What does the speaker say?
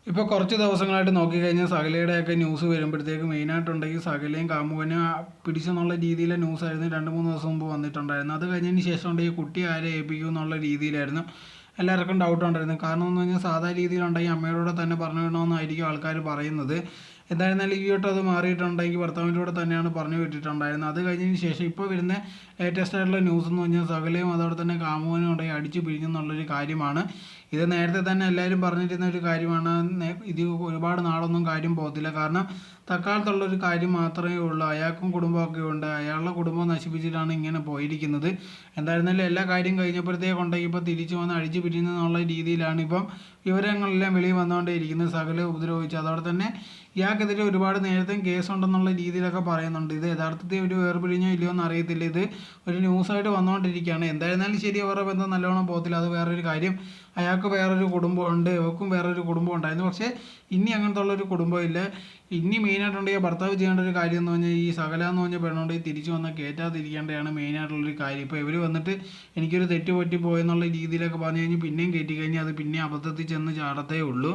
ഇപ്പോൾ കുറച്ച് ദിവസങ്ങളായിട്ട് നോക്കിക്കഴിഞ്ഞാൽ സകലയുടെയൊക്കെ ന്യൂസ് വരുമ്പോഴത്തേക്ക് മെയിനായിട്ടുണ്ടെങ്കിൽ സകലയും കാമുകനെ പിടിച്ചെന്നുള്ള രീതിയിലെ ന്യൂസായിരുന്നു 2-3 ദിവസം മുമ്പ് വന്നിട്ടുണ്ടായിരുന്നു. അത് കഴിഞ്ഞതിന് ശേഷം ഉണ്ടെങ്കിൽ കുട്ടി ആരെ ഏൽപ്പിക്കും എന്നുള്ള രീതിയിലായിരുന്നു എല്ലാവർക്കും ഡൗട്ട് ഉണ്ടായിരുന്നു. കാരണം എന്ന് പറഞ്ഞാൽ സാധാ രീതിയിലുണ്ടെങ്കിൽ അമ്മയോടെ തന്നെ പറഞ്ഞു വിടണമെന്നായിരിക്കും ആൾക്കാർ പറയുന്നത്. എന്തായിരുന്നാലും ഈ വട്ടം അത് മാറിയിട്ടുണ്ടെങ്കിൽ ഭർത്താവിൻ്റെ തന്നെയാണ് പറഞ്ഞു വിട്ടിട്ടുണ്ടായിരുന്നത്. അത് കഴിഞ്ഞതിന് ശേഷം ഇപ്പോൾ വരുന്ന ലേറ്റസ്റ്റ് ആയിട്ടുള്ള ന്യൂസ് എന്ന് പറഞ്ഞാൽ സകലയും അതോടെ തന്നെ കാമുകനും ഉണ്ടെങ്കിൽ അടിച്ചു പിരിഞ്ഞെന്നുള്ളൊരു കാര്യമാണ്. ഇത് നേരത്തെ തന്നെ എല്ലാവരും പറഞ്ഞിരുന്ന ഒരു കാര്യമാണ്. ഇത് ഒരുപാട് നാളൊന്നും കാര്യം പോകത്തില്ല. കാരണം തൽക്കാലത്തുള്ളൊരു കാര്യം മാത്രമേ ഉള്ളൂ. അയാൾക്കും കുടുംബമൊക്കെ ഉണ്ട്. അയാളുടെ കുടുംബം നശിപ്പിച്ചിട്ടാണ് ഇങ്ങനെ പോയിരിക്കുന്നത്. എന്തായിരുന്നാലും എല്ലാ കാര്യം കഴിഞ്ഞപ്പോഴത്തേക്കുണ്ടെങ്കിൽ ഇപ്പോൾ തിരിച്ചു വന്ന് അടിച്ചു പിരിയുന്നുള്ള രീതിയിലാണ് ഇപ്പം വിവരങ്ങളെല്ലാം വെളിയിൽ വന്നുകൊണ്ടേയിരിക്കുന്നത്. സകല ഉപദ്രവിച്ചു. അതോടെ തന്നെ ഇയാൾക്കെതിരെ ഒരുപാട് നേരത്തെയും കേസുണ്ടെന്നുള്ള രീതിയിലൊക്കെ പറയുന്നുണ്ട്. ഇത് യഥാർത്ഥത്തിൽ ഒരു വേർപിരിഞ്ഞോ ഇല്ലയോ എന്ന് അറിയത്തില്ല. ഇത് ഒരു ന്യൂസായിട്ട് വന്നുകൊണ്ടിരിക്കുകയാണ്. എന്തായിരുന്നാലും ശരി, അവരുടെ ബന്ധം നല്ലോണം പോകത്തില്ല. അത് വേറൊരു കാര്യം. അയാൾക്ക് വേറൊരു കുടുംബമുണ്ട്, ഇവൾക്കും വേറൊരു കുടുംബം ഉണ്ടായിരുന്നു. പക്ഷേ ഇനി അങ്ങനത്തെ ഉള്ളൊരു കുടുംബമില്ല. ഇനി മെയിനായിട്ടുണ്ടെങ്കിൽ ഭർത്താവ് ചെയ്യേണ്ട ഒരു കാര്യം എന്ന് പറഞ്ഞാൽ ഈ സകല എന്ന് പറഞ്ഞ പെണ്ണുണ്ടെങ്കിൽ തിരിച്ചു വന്നാൽ കയറ്റാതിരിക്കേണ്ടതാണ് മെയിനായിട്ടുള്ളൊരു കാര്യം. ഇപ്പോൾ ഇവർ വന്നിട്ട് എനിക്കൊരു തെറ്റ് പറ്റി പോയെന്നുള്ള രീതിയിലൊക്കെ പറഞ്ഞു കഴിഞ്ഞാൽ പിന്നെയും കയറ്റി കഴിഞ്ഞാൽ അത് പിന്നെ അബദ്ധത്തിൽ ചെന്ന് ചാടത്തേ ഉള്ളൂ.